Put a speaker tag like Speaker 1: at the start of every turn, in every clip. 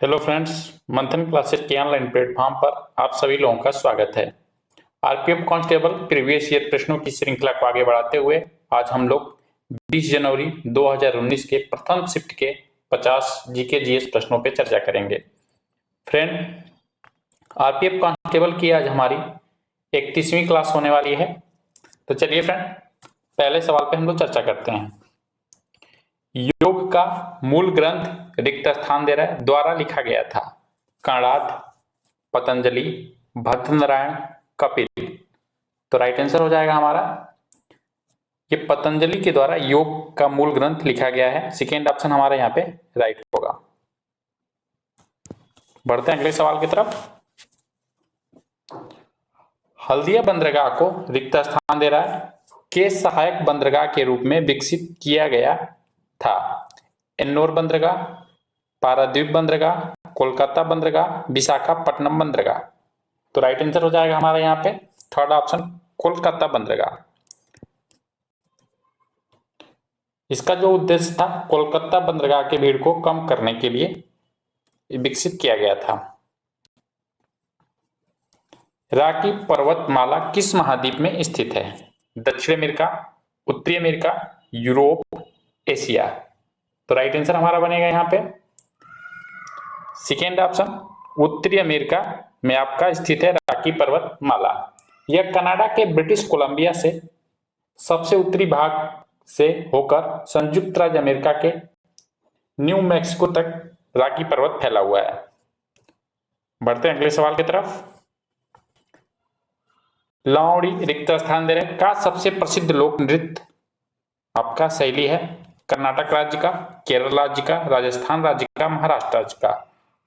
Speaker 1: Hello friends, मंथन classes के online platform पर आप सभी लोगों का स्वागत है। आरपीएफ कांस्टेबल प्रीवियस ईयर प्रश्नों की श्रृंखला को आगे बढ़ाते हुए आज हम लोग 20 जनवरी 2019 के प्रथम शिफ्ट के 50 जीके जीएस प्रश्नों पर चर्चा करेंगे। फ्रेंड, आरपीएफ कांस्टेबल की आज हमारी 31वीं क्लास होने वाली है। तो चलिए फ्रेंड, पहले सवाल पे हम लोग चर्चा करते हैं। योग का मूल ग्रंथ रिक्त स्थान दे रहा है द्वारा लिखा गया था। कणाद, पतंजलि, भट्टनारायण, कपिल। तो राइट आंसर हो जाएगा हमारा ये पतंजलि के द्वारा योग का मूल ग्रंथ लिखा गया है। सेकेंड ऑप्शन हमारा यहाँ पे राइट होगा। बढ़ते हैं अगले सवाल की तरफ। हल्दिया बंदरगाह को रिक्त स्थान दे रहा है के सहायक बंदरगाह के रूप में विकसित किया गया था। एन्नोर बंदरगाह, पारादीप बंदरगाह, कोलकाता बंदरगाह, विशाखापट्टनम बंदरगाह। तो राइट आंसर हो जाएगा हमारा यहाँ पे थर्ड ऑप्शन कोलकाता बंदरगाह। इसका जो उद्देश्य था कोलकाता बंदरगाह के भीड़ को कम करने के लिए विकसित किया गया था। रॉकी पर्वतमाला किस महाद्वीप में स्थित है? दक्षिण अमेरिका, उत्तरी अमेरिका, यूरोप, एशिया। तो राइट आंसर हमारा बनेगा यहाँ पे सेकेंड ऑप्शन उत्तरी अमेरिका में आपका स्थित है रॉकी पर्वतमाला। यह कनाडा के ब्रिटिश कोलंबिया से सबसे उत्तरी भाग से होकर संयुक्त राज्य अमेरिका के न्यू मैक्सिको तक रॉकी पर्वत फैला हुआ है। बढ़ते हैं अगले सवाल की तरफ। लावणी रिक्त स्थान दे रहे का सबसे प्रसिद्ध लोक नृत्य आपका शैली है कर्नाटक राज्य का, केरल राज्य का, राजस्थान राज्य का, महाराष्ट्र राज्य का।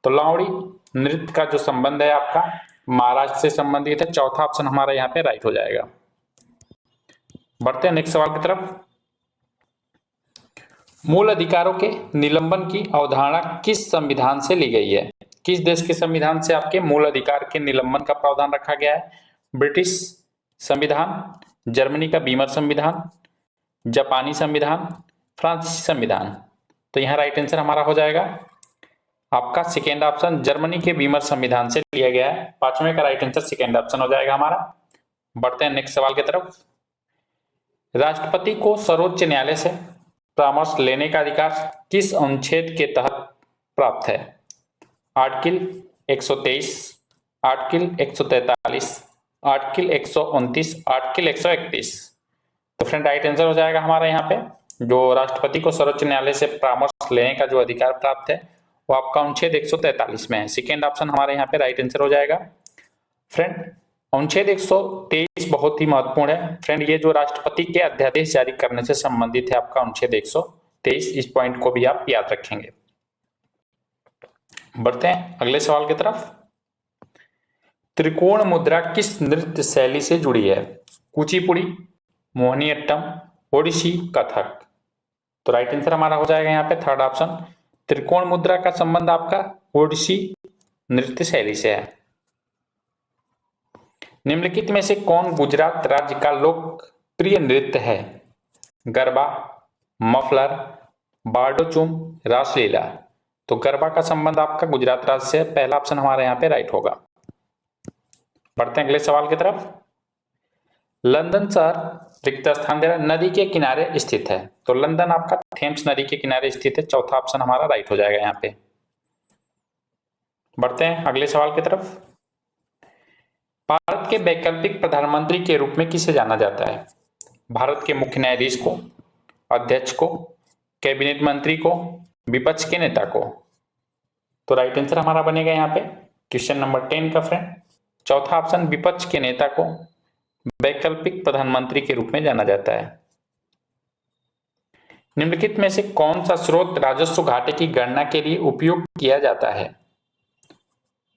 Speaker 1: तो लावणी नृत्य का जो संबंध है आपका महाराष्ट्र से संबंधित है। चौथा ऑप्शन हमारा यहाँ पे राइट हो जाएगा। बढ़ते हैं नेक्स्ट सवाल की तरफ। मूल अधिकारों के निलंबन की अवधारणा किस संविधान से ली गई है? किस देश के संविधान से आपके मूल अधिकार के निलंबन का प्रावधान रखा गया है? ब्रिटिश संविधान, जर्मनी का बीमर संविधान, जापानी संविधान, फ्रांसीसी संविधान। तो यहाँ राइट आंसर हमारा हो जाएगा आपका सेकेंड ऑप्शन जर्मनी के बीमर संविधान से लिया गया है। पांचवें का राइट आंसर सेकेंड ऑप्शन हो जाएगा हमारा। बढ़ते हैं नेक्स्ट सवाल की तरफ। राष्ट्रपति को सर्वोच्च न्यायालय से परामर्श लेने का अधिकार किस अनुच्छेद के तहत प्राप्त है? Article 123, article 143, article 129, article 131। तो फ्रेंड राइट आंसर हो जाएगा हमारा यहाँ पे जो राष्ट्रपति को सर्वोच्च न्यायालय से परामर्श लेने का जो अधिकार प्राप्त है वो आपका अनुच्छेद 143 में है। सेकेंड ऑप्शन हमारे यहाँ पे राइट आंसर हो जाएगा। फ्रेंड, अनुच्छेद 123 बहुत ही महत्वपूर्ण है। फ्रेंड, ये जो राष्ट्रपति के अध्यादेश जारी करने से संबंधित है आपका अनुच्छेद 123। इस पॉइंट को भी आप याद रखेंगे। बढ़ते हैं अगले सवाल की तरफ। त्रिकोण मुद्रा किस नृत्य शैली से जुड़ी है? कुचिपुड़ी, मोहिनीअट्टम, ओडिसी, कथक। तो राइट आंसर हमारा हो जाएगा यहाँ पे थर्ड ऑप्शन त्रिकोण मुद्रा का संबंध आपका ओडिसी नृत्य शैली से है। निम्नलिखित में से कौन गुजरात राज्य का लोकप्रिय नृत्य है? गरबा, मफलर, बारडोचूम, रासलीला। तो गरबा का संबंध आपका गुजरात राज्य से है। पहला ऑप्शन हमारे यहाँ पे राइट होगा। बढ़ते हैं अगले सवाल की तरफ। लंदन शहर रिक्त स्थान दे रहा नदी के किनारे स्थित है। तो लंदन आपका थेम्स नदी के किनारे स्थित है। चौथा ऑप्शन हमारा राइट हो जाएगा यहाँ पे। बढ़ते हैं अगले सवाल की तरफ। भारत के वैकल्पिक प्रधानमंत्री के रूप में किसे जाना जाता है? भारत के मुख्य न्यायाधीश को, अध्यक्ष को, कैबिनेट मंत्री को, विपक्ष के नेता को। तो राइट आंसर हमारा बनेगा यहाँ पे क्वेश्चन नंबर 10 का फ्रेंड चौथा ऑप्शन विपक्ष के नेता को वैकल्पिक प्रधानमंत्री के रूप में जाना जाता है। निम्नलिखित में से कौन सा स्रोत राजस्व घाटे की गणना के लिए उपयोग किया जाता है?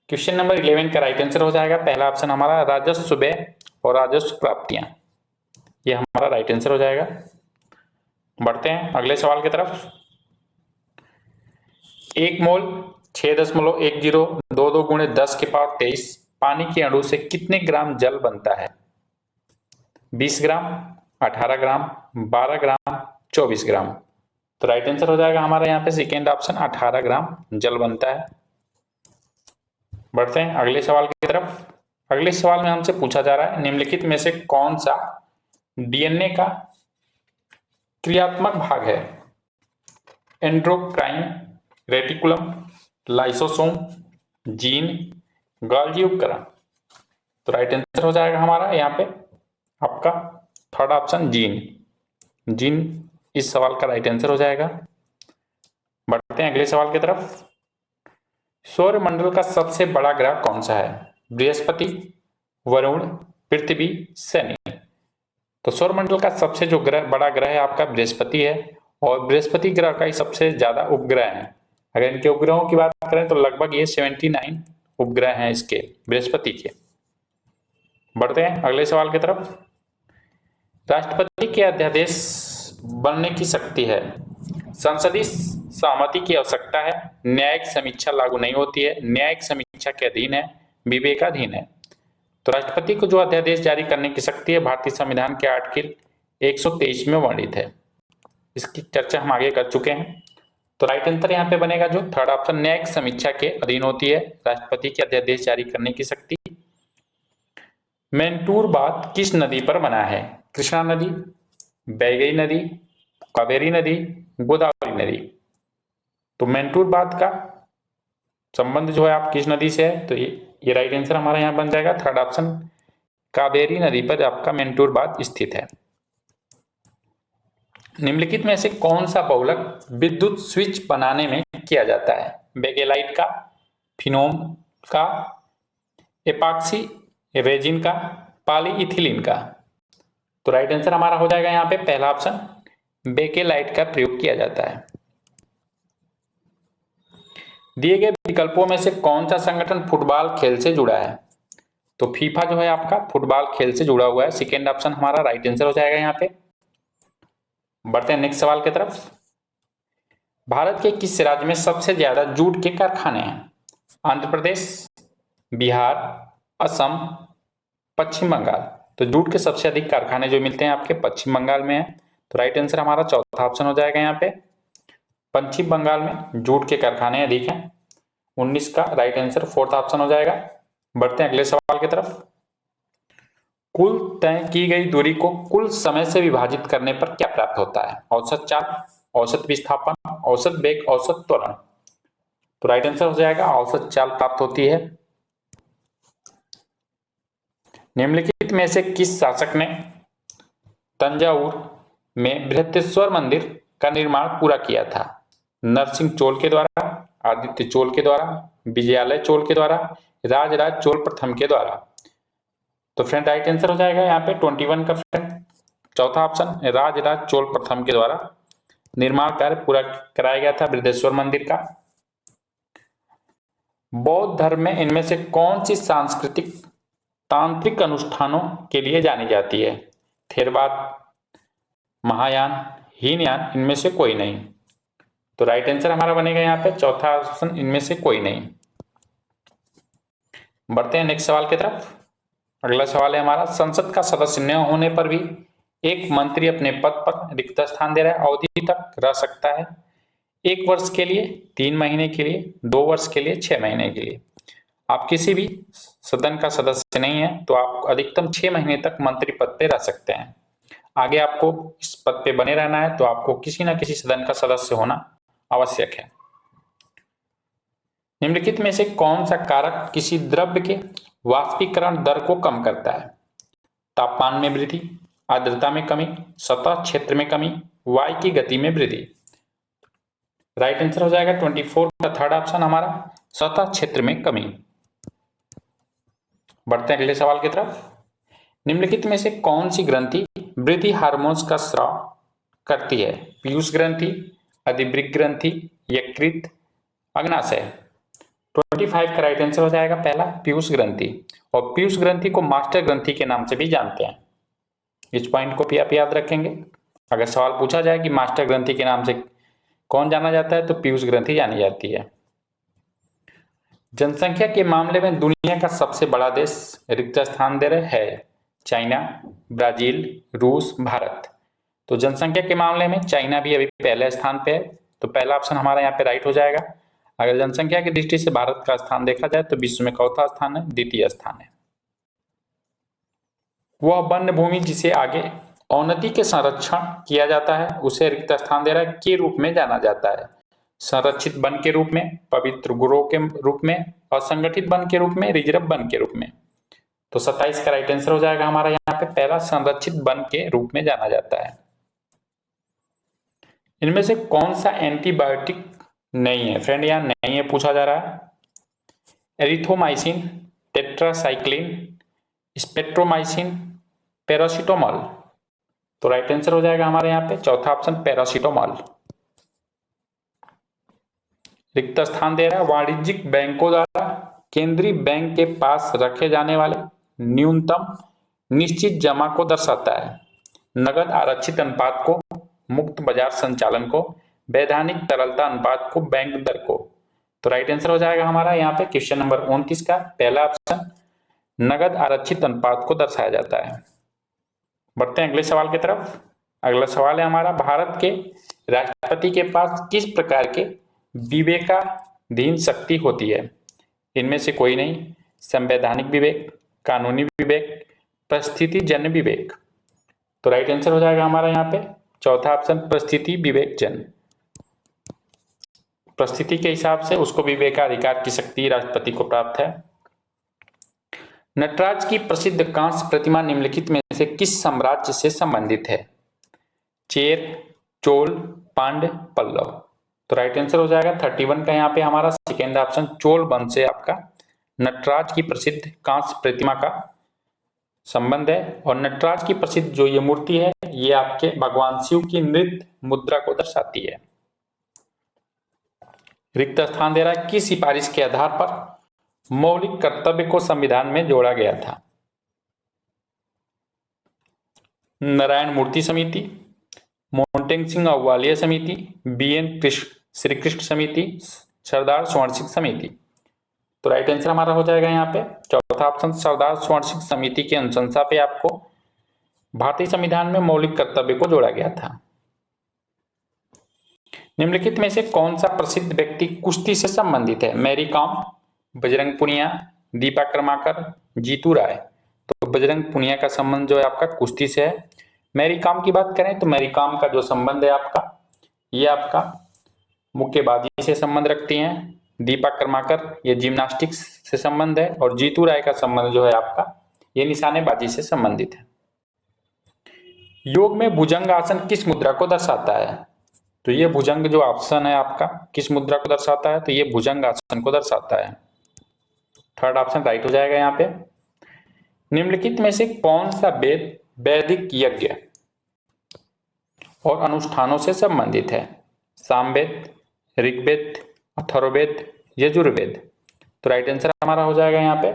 Speaker 1: क्वेश्चन नंबर 11 का राइट आंसर हो जाएगा पहला ऑप्शन हमारा राजस्व व्यय और राजस्व प्राप्तियां। यह हमारा राइट आंसर हो जाएगा। बढ़ते हैं अगले सवाल की तरफ। एक मोल 6.1022 गुणे 10 की पावर 23 पानी के अणु से कितने ग्राम जल बनता है? 20 ग्राम, 18 ग्राम, 12 ग्राम, 24 ग्राम। तो राइट आंसर हो जाएगा हमारा यहाँ पे सेकेंड ऑप्शन 18 ग्राम जल बनता है। बढ़ते हैं अगले सवाल की तरफ। अगले सवाल में हमसे पूछा जा रहा है निम्नलिखित में से कौन सा डीएनए का क्रियात्मक भाग है? Endocrine, reticulum, lysosome, gene, Golgi उपकरण। तो राइट आंसर हो जाएगा हमारा यहाँ पे आपका थर्ड ऑप्शन जीन। जीन इस सवाल का राइट आंसर हो जाएगा। बढ़ते हैं अगले सवाल की तरफ। सौरमंडल का सबसे बड़ा ग्रह कौन सा है? बृहस्पति, वरुण, पृथ्वी, शनि। तो सौरमंडल का सबसे जो बड़ा ग्रह है आपका बृहस्पति है, और बृहस्पति ग्रह का ही सबसे ज्यादा उपग्रह है। अगर इनके उपग्रहों की बात करें तो लगभग ये 79 उपग्रह हैं इसके बृहस्पति के। बढ़ते हैं अगले सवाल की तरफ। राष्ट्रपति के अध्यादेश बनने की शक्ति है? संसदीय सहमति की आवश्यकता है, न्यायिक समीक्षा लागू नहीं होती है, न्यायिक समीक्षा के अधीन है, विवेकाधीन है। तो राष्ट्रपति को जो अध्यादेश जारी करने की शक्ति है भारतीय संविधान के आर्टिकल 123 में वर्णित है। इसकी चर्चा हम आगे कर चुके हैं। तो राइट आंसर यहाँ पे बनेगा जो थर्ड ऑप्शन, न्यायिक समीक्षा के अधीन होती है राष्ट्रपति के अध्यादेश जारी करने की शक्ति। मैंटूर बांध किस नदी पर बना है? कृष्णा नदी, बैगई नदी, कावेरी नदी, गोदावरी नदी। तो मैंटूर बांध का संबंध जो है आप किस नदी से है? तो ये राइट आंसर हमारा यहाँ बन जाएगा थर्ड ऑप्शन, कावेरी नदी पर आपका मैंटूर बांध स्थित है। निम्नलिखित में से कौन सा बहुलक विद्युत स्विच बनाने में किया जाता है? बेकेलाइट का, फिनोम का, एपॉक्सी रेजिन का, पॉलीइथिलीन का। तो राइट आंसर हमारा हो जाएगा यहाँ पे पहला ऑप्शन, बेकेलाइट का प्रयोग किया जाता है। दिए गए विकल्पों में से कौन सा संगठन फुटबॉल खेल से जुड़ा है? तो फीफा जो है आपका फुटबॉल खेल से जुड़ा हुआ है। सेकेंड ऑप्शन हमारा राइट आंसर हो जाएगा यहाँ पे। बढ़ते हैं नेक्स्ट सवाल की तरफ। भारत के किस राज्य में सबसे ज्यादा जूट के कारखाने हैं? आंध्र प्रदेश, बिहार, असम, पश्चिम बंगाल। तो जूट के सबसे अधिक कारखाने जो मिलते हैं आपके पश्चिम बंगाल में है। तो राइट आंसर हमारा चौथा ऑप्शन हो जाएगा यहाँ पे, पश्चिम बंगाल में जूट के कारखाने अधिक हैं। 19 का राइट आंसर फोर्थ ऑप्शन हो जाएगा। बढ़ते हैं अगले सवाल की तरफ। कुल तय की गई दूरी को कुल समय से विभाजित करने पर क्या प्राप्त होता है? औसत चाल, औसत विस्थापन, औसत वेग, औसत त्वरण। तो राइट आंसर हो जाएगा औसत चाल प्राप्त होती है। निम्नलिखित में से किस शासक ने तंजावुर में बृहदेश्वर मंदिर का निर्माण पूरा किया था? नरसिंह चोल के द्वारा, आदित्य चोल के द्वारा, विजयालय चोल के द्वारा, राजराज चोल प्रथम के द्वारा। तो फ्रेंड राइट आंसर हो जाएगा यहाँ पे 21 का फ्रेंड चौथा ऑप्शन, राजराज चोल प्रथम के द्वारा निर्माण कार्य पूरा कराया गया था बृहदेश्वर मंदिर का। बौद्ध धर्म में इनमें से कौन सी सांस्कृतिक तांत्रिक अनुष्ठानों के लिए जानी जाती है? थेरवाद, महायान, हीनयान, इनमें से कोई नहीं। तो राइट आंसर हमारा बनेगा यहाँ पे चौथा ऑप्शन, इनमें से कोई नहीं। बढ़ते हैं नेक्स्ट सवाल की तरफ। अगला सवाल है हमारा, संसद का सदस्य न होने पर भी एक मंत्री अपने पद पर रिक्त स्थान दे रहा है, अवधि तक रह सकता है 1 वर्ष के लिए, 3 महीने के लिए, 2 वर्ष के लिए, 6 महीने के लिए। आप किसी भी सदन का सदस्य नहीं है तो आप अधिकतम 6 महीने तक मंत्री पद पे रह सकते हैं। आगे आपको इस पद पे बने रहना है तो आपको किसी न किसी सदन का सदस्य होना आवश्यक है। निम्नलिखित में से कौन सा कारक किसी द्रव्य के वाष्पीकरण दर को कम करता है? तापमान में वृद्धि, आर्द्रता में कमी, सतह क्षेत्र में कमी, वायु की गति में वृद्धि। राइट आंसर हो जाएगा 24 का थर्ड ऑप्शन हमारा, सतह क्षेत्र में कमी। बढ़ते हैं अगले सवाल की तरफ। निम्नलिखित में से कौन सी ग्रंथि वृद्धि हार्मोन्स का स्राव करती है? पीयूष ग्रंथि, अधिवृक्क ग्रंथि, यकृत, अग्नाशय। 25 का राइट आंसर हो जाएगा पहला, पीयूष ग्रंथि। और पीयूष ग्रंथि को मास्टर ग्रंथि के नाम से भी जानते हैं। इस पॉइंट को भी आप याद रखेंगे। अगर सवाल पूछा जाए कि मास्टर ग्रंथि के नाम से कौन जाना जाता है तो पीयूष ग्रंथि जानी जाती है। जनसंख्या के मामले में दुनिया का सबसे बड़ा देश रिक्त स्थान दे रहे है चाइना, ब्राजील, रूस, भारत। तो जनसंख्या के मामले में चाइना भी अभी पहले स्थान पे है, तो पहला ऑप्शन हमारा यहाँ पे राइट हो जाएगा। अगर जनसंख्या की दृष्टि से भारत का स्थान देखा जाए तो विश्व में चौथा स्थान है, द्वितीय स्थान है। वह वन्य भूमि जिसे आगे अवनति के संरक्षण किया जाता है उसे रिक्त स्थान दे रहा है के रूप में जाना जाता है। संरक्षित वन के रूप में, पवित्र गुरों के रूप में, असंगठित वन के रूप में, रिजर्व वन के रूप में। तो 27 का राइट आंसर हो जाएगा हमारा यहाँ पे पहला, संरक्षित वन के रूप में जाना जाता है। इनमें से कौन सा एंटीबायोटिक नहीं है फ्रेंड, यहाँ नहीं है पूछा जा रहा है। Erythromycin, tetracycline, spectinomycin, paracetamol. तो राइट आंसर हो जाएगा हमारे यहाँ पे चौथा ऑप्शन पैरासीटामोल। रिक्त स्थान दे रहा है वाणिज्यिक बैंकों द्वारा केंद्रीय बैंक के पास रखे जाने वाले न्यूनतम निश्चित जमा को दर्शाता है। नगद आरक्षित अनुपात को, मुक्त बाजार संचालन को, वैधानिक तरलता अनुपात को, बैंक दर को। तो राइट आंसर हो जाएगा हमारा यहाँ पे क्वेश्चन नंबर 29 का पहला ऑप्शन, नगद आरक्षित अनुपात को दर्शाया जाता है। बढ़ते हैं अगले सवाल की तरफ। अगला सवाल है हमारा, भारत के राष्ट्रपति के पास किस प्रकार के विवेकाधीन शक्ति होती है? इनमें से कोई नहीं, संवैधानिक विवेक, कानूनी विवेक, परिस्थितिजन्य विवेक। तो राइट आंसर हो जाएगा हमारा यहाँ पे चौथा ऑप्शन परिस्थिति विवेक जन। परिस्थिति के हिसाब से उसको विवेकाधिकार की शक्ति राष्ट्रपति को प्राप्त है। नटराज की प्रसिद्ध कांस्य प्रतिमा निम्नलिखित में से किस साम्राज्य से संबंधित है? चेर, चोल, पांड्य, पल्लव। तो राइट आंसर हो जाएगा 31 का यहाँ पे हमारा सेकेंड ऑप्शन चोल वंश से आपका नटराज की प्रसिद्ध कांस्य प्रतिमा का संबंध है। और नटराज की प्रसिद्ध जो ये मूर्ति है ये आपके भगवान शिव की नृत्य मुद्रा को दर्शाती है। रिक्त स्थान दे रहा है किस सिफारिश के आधार पर मौलिक कर्तव्य को संविधान में जोड़ा गया था? नारायण मूर्ति समिति, मोन्टेग सिंह अहलुवालिया समिति, BN श्री कृष्ण समिति, सरदार स्वर्ण सिंह समिति। तो राइट आंसर हमारा हो जाएगा यहाँ पे चौथा ऑप्शन सरदार स्वर्ण सिंह समिति की अनुशंसा पे आपको भारतीय संविधान में मौलिक कर्तव्य को जोड़ा गया था। निम्नलिखित में से कौन सा प्रसिद्ध व्यक्ति कुश्ती से संबंधित है? मैरी कॉम, बजरंग पुनिया, दीपा कर्माकर, जीतू राय। तो बजरंग पुनिया का संबंध जो है आपका कुश्ती से है। मैरी कॉम की बात करें तो मैरी कॉम का जो संबंध है आपका ये आपका मुक्केबाजी से संबंध रखती हैं। दीपा कर्माकर ये जिम्नास्टिक्स से संबंध है और जीतू राय का संबंध जो है आपका ये निशानेबाजी से संबंधित है। योग में भुजंग आसन किस मुद्रा को दर्शाता है? तो ये भुजंग जो आसन है आपका किस मुद्रा को दर्शाता है? तो ये भुजंग आसन को दर्शाता है। थर्ड ऑप्शन राइट हो जाएगा यहाँ पे। निम्नलिखित में से कौन सा वेद वैदिक यज्ञ और अनुष्ठानों से संबंधित है? सामवेद, ऋग्वेद, अथर्ववेद, यजुर्वेद। तो राइट आंसर हमारा हो जाएगा यहाँ पे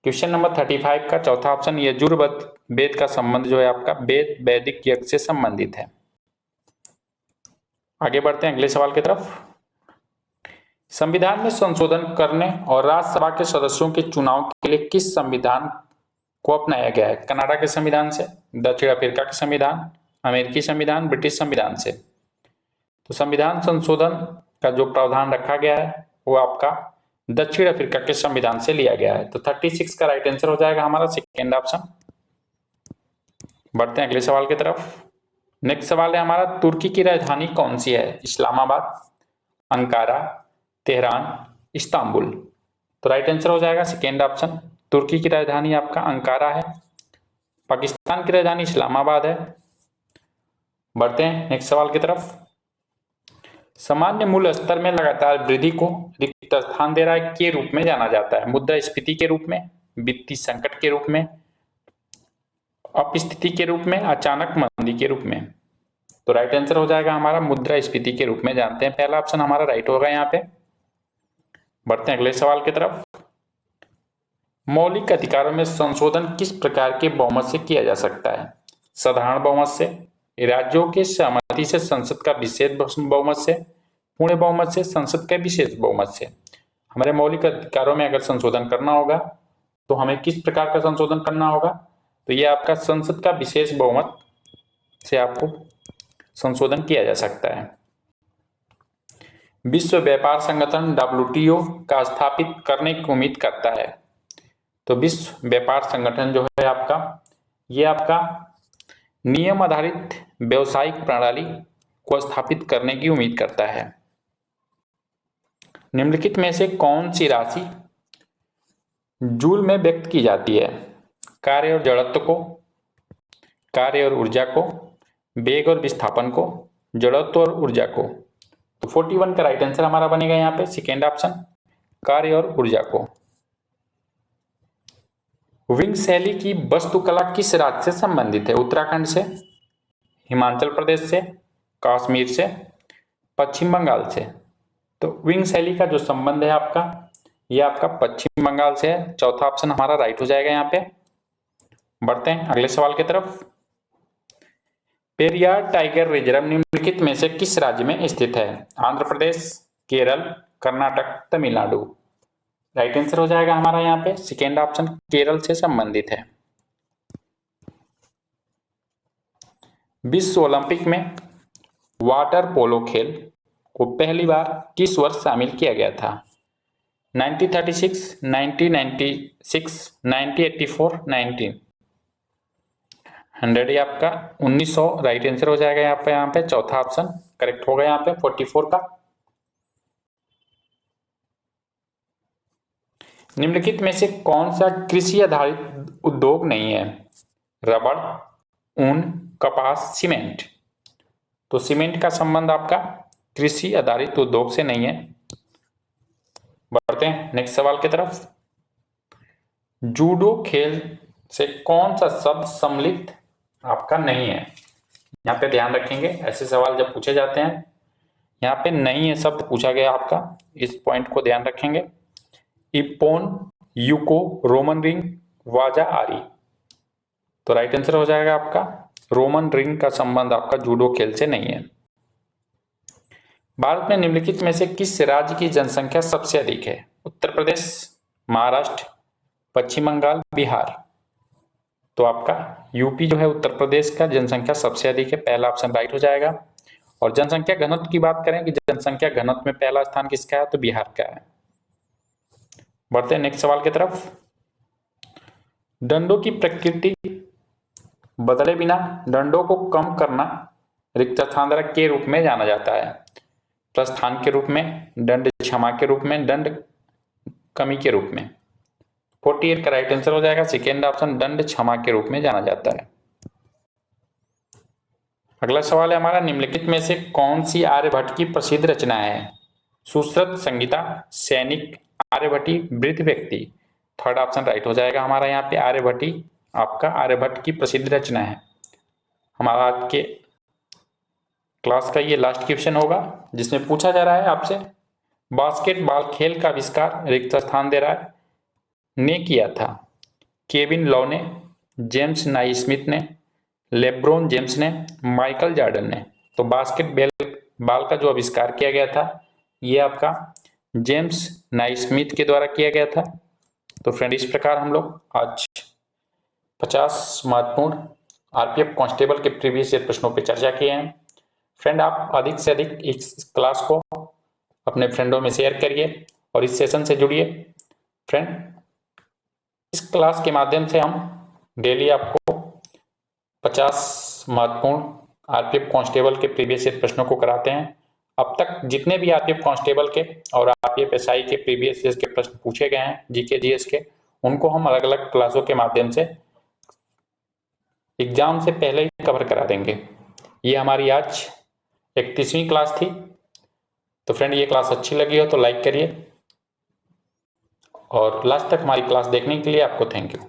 Speaker 1: क्वेश्चन नंबर 35 का चौथा ऑप्शन यजुर्वेद का संबंध जो है आपका वेद वैदिक यज्ञ से संबंधित है। आगे बढ़ते हैं अगले सवाल की तरफ। संविधान में संशोधन करने और राज्यसभा के सदस्यों के चुनाव के लिए किस संविधान को अपनाया गया है? कनाडा के संविधान से, दक्षिण अफ्रीका के संविधान, अमेरिकी संविधान, ब्रिटिश संविधान से। तो संविधान संशोधन का जो प्रावधान रखा गया है वो आपका दक्षिण अफ्रीका के संविधान से लिया गया है। तो 36 का राइट आंसर हो जाएगा हमारा सेकेंड ऑप्शन। बढ़ते हैं अगले सवाल की तरफ। नेक्स्ट सवाल है हमारा, तुर्की की राजधानी कौन सी है? Islamabad, Ankara, Tehran, Istanbul. तो राइट आंसर हो जाएगा सेकेंड ऑप्शन, तुर्की की राजधानी आपका अंकारा है। पाकिस्तान की राजधानी इस्लामाबाद है। बढ़ते हैं नेक्स्ट सवाल की तरफ। सामान्य मूल्य स्तर में लगातार वृद्धि को रिक्त स्थान दे रहा है के रूप में जाना जाता है? मुद्रास्फीति के रूप में, वित्तीय संकट के रूप में, अपस्थिति के रूप में, अचानक मंदी के रूप में। तो राइट आंसर हो जाएगा हमारा मुद्रास्फीति के रूप में जानते हैं। पहला ऑप्शन हमारा राइट होगा यहाँ पे। बढ़ते हैं अगले सवाल की तरफ। मौलिक अधिकारों में संशोधन किस प्रकार के बहुमत से किया जा सकता है? साधारण बहुमत से, राज्यों के सहमति से, संसद का विशेष बहुमत से, पूर्ण बहुमत से, संसद के विशेष बहुमत से। हमारे मौलिक अधिकारों में अगर संशोधन करना होगा तो हमें किस प्रकार का संशोधन करना होगा? तो ये आपका संसद का विशेष बहुमत से आपको संशोधन किया जा सकता है। विश्व व्यापार संगठन WTO का स्थापित करने की उम्मीद करता है? तो विश्व व्यापार संगठन जो है आपका, ये आपका नियम आधारित व्यवसायिक प्रणाली को स्थापित करने की उम्मीद करता है। निम्नलिखित में से कौन सी राशि जूल में व्यक्त की जाती है? कार्य और जड़त्व को, कार्य और ऊर्जा को, वेग और विस्थापन को, जड़त्व और ऊर्जा को। तो 41 का राइट आंसर हमारा बनेगा यहाँ पे सेकेंड ऑप्शन, कार्य और ऊर्जा को। विंग शैली की वास्तुकला किस राज्य से संबंधित है? उत्तराखंड से, हिमाचल प्रदेश से, कश्मीर से, पश्चिम बंगाल से। तो विंग शैली का जो संबंध है आपका, ये आपका पश्चिम बंगाल से है। चौथा ऑप्शन हमारा राइट हो जाएगा यहाँ पे। बढ़ते हैं अगले सवाल की तरफ। पेरियार टाइगर रिजर्व निम्नलिखित में से किस राज्य में स्थित है? आंध्र प्रदेश, केरल, कर्नाटक, तमिलनाडु। राइट आंसर हो जाएगा हमारा यहाँ पे सेकेंड ऑप्शन, केरल से संबंधित है। विश्व ओलंपिक में वाटर पोलो खेल को पहली बार किस वर्ष शामिल किया गया था? 1936, 1996, 1984, 1900। आपका 1900 राइट आंसर हो जाएगा यहाँ पे चौथा ऑप्शन करेक्ट होगा यहाँ पे 44 का। निम्नलिखित में से कौन सा कृषि आधारित उद्योग नहीं है? रबड़, ऊन, कपास, सीमेंट। तो सीमेंट का संबंध आपका कृषि आधारित उद्योग से नहीं है। बढ़ते हैं नेक्स्ट सवाल की तरफ। जूडो खेल से कौन सा शब्द सम्मिलित आपका नहीं है? यहाँ पे ध्यान रखेंगे, ऐसे सवाल जब पूछे जाते हैं यहाँ पे नहीं है शब्द पूछा गया आपका, इस पॉइंट को ध्यान रखेंगे। इप्पोन, यूको, रोमन रिंग, वाजा आरी। तो राइट आंसर हो जाएगा आपका रोमन रिंग का संबंध आपका जूडो खेल से नहीं है। भारत में निम्नलिखित में से किस राज्य की जनसंख्या सबसे अधिक है? उत्तर प्रदेश, महाराष्ट्र, पश्चिम बंगाल, बिहार। तो आपका यूपी जो है उत्तर प्रदेश का जनसंख्या सबसे अधिक है, पहला ऑप्शन राइट हो जाएगा। और जनसंख्या घनत्व की बात करें कि जनसंख्या घनत्व में पहला स्थान किसका है? तो बिहार का है। बढ़ते हैं नेक्स्ट सवाल की तरफ। दंडों की प्रकृति बदले बिना दंडों को कम करना रिक्त स्थानांतरण के रूप में जाना जाता है। प्रस्थान के रूप में, दंड क्षमा के रूप में, दंड कमी के रूप में। 48 का राइट आंसर हो जाएगा सेकेंड ऑप्शन, दंड क्षमा के रूप में जाना जाता है। अगला सवाल है हमारा, निम्नलिखित में से कौन सी आर्यभट्ट की प्रसिद्ध रचना है? सुश्रुत संहिता, सैनिक, आर्यभट्टी, वृद्ध व्यक्ति। थर्ड ऑप्शन राइट हो जाएगा हमारा यहाँ पे आर्यभट्टी आपका आर्यभट्ट की प्रसिद्ध रचना है। हमारा आज के क्लास का ये लास्ट क्वेश्चन होगा जिसमें पूछा जा रहा है आपसे, बास्केटबॉल खेल का आविष्कार रिक्त स्थान दे रहा है ने किया था? केविन लॉ ने, जेम्स नाइस्मिथ ने, लेब्रोन जेम्स ने, माइकल जॉर्डन ने। तो बास्केटबॉल का जो आविष्कार किया गया था ये आपका जेम्स नाइस्मिथ के द्वारा किया गया था। तो फ्रेंड इस प्रकार हम लोग आज 50 महत्वपूर्ण आरपीएफ कांस्टेबल के प्रीवियस ईयर प्रश्नों पर चर्चा किए हैं। फ्रेंड आप अधिक से अधिक इस क्लास को अपने फ्रेंडों में शेयर करिए और इस सेशन से जुड़िए। फ्रेंड इस क्लास के माध्यम से हम डेली आपको 50 महत्वपूर्ण आरपीएफ कांस्टेबल के प्रीवियस ईयर प्रश्नों को कराते हैं। अब तक जितने भी आरपीएफ कांस्टेबल के और आरपीएफ एसआई के प्रीवियस ईयर के प्रश्न पूछे गए हैं जीके जीएस के, उनको हम अलग अलग क्लासों के माध्यम से एग्जाम से पहले ही कवर करा देंगे। ये हमारी आज 31वीं क्लास थी। तो फ्रेंड ये क्लास अच्छी लगी हो तो लाइक करिए और लास्ट तक हमारी क्लास देखने के लिए आपको थैंक यू।